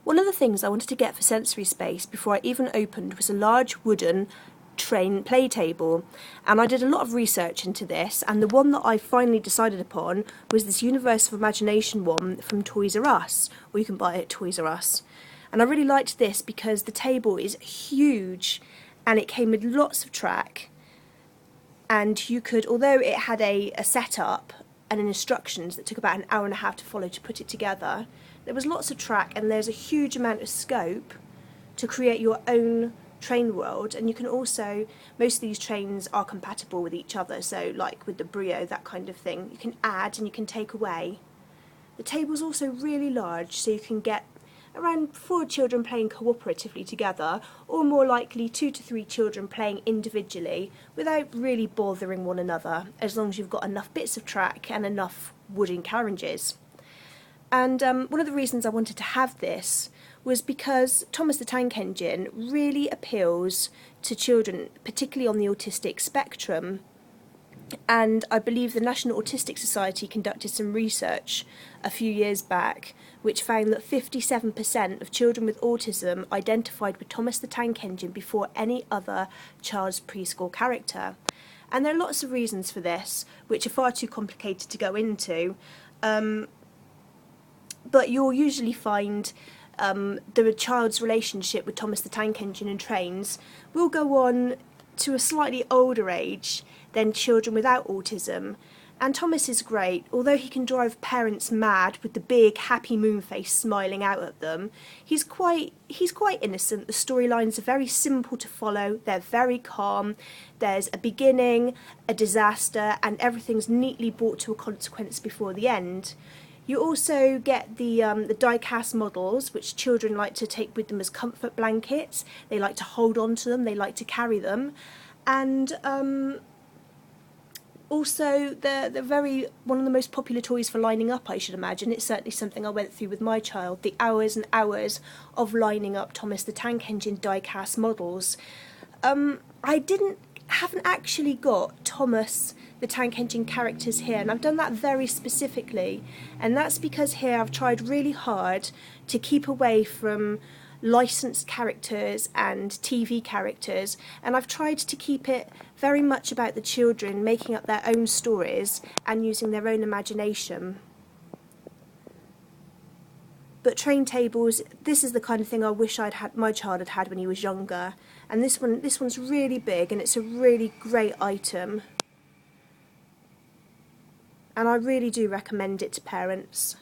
One of the things I wanted to get for Sensory Space before I even opened was a large wooden train play table, and I did a lot of research into this, and the one that I finally decided upon was this Universe of Imagination one from Toys R Us, or you can buy it at Toys R Us. And I really liked this because the table is huge and it came with lots of track, and you could, although it had a setup and an instructions that took about an hour and a half to follow to put it together, there was lots of track and there's a huge amount of scope to create your own train world. And you can also, most of these trains are compatible with each other, so like with the Brio, that kind of thing, you can add and you can take away. The table's also really large, so you can get around 4 children playing cooperatively together, or more likely 2 to 3 children playing individually without really bothering one another, as long as you've got enough bits of track and enough wooden carriages. And one of the reasons I wanted to have this was because Thomas the Tank Engine really appeals to children, particularly on the autistic spectrum. And I believe the National Autistic Society conducted some research a few years back which found that 57% of children with autism identified with Thomas the Tank Engine before any other child's preschool character. And there are lots of reasons for this, which are far too complicated to go into, but you'll usually find the child's relationship with Thomas the Tank Engine and trains will go on to a slightly older age than children without autism. And Thomas is great. Although he can drive parents mad with the big happy moon face smiling out at them, he's quite innocent. The storylines are very simple to follow, they're very calm, there's a beginning, a disaster, and everything's neatly brought to a consequence before the end. You also get the die-cast models, which children like to take with them as comfort blankets. They like to hold on to them, they like to carry them. And also, they're one of the most popular toys for lining up, I should imagine. It's certainly something I went through with my child, the hours and hours of lining up Thomas the Tank Engine die-cast models. I haven't actually got Thomas the Tank Engine characters here, and I've done that very specifically, and that's because here I've tried really hard to keep away from licensed characters and TV characters, and I've tried to keep it very much about the children making up their own stories and using their own imagination. But train tables, this is the kind of thing I wish my child had had when he was younger, and this one's really big and it's a really great item, and I really do recommend it to parents.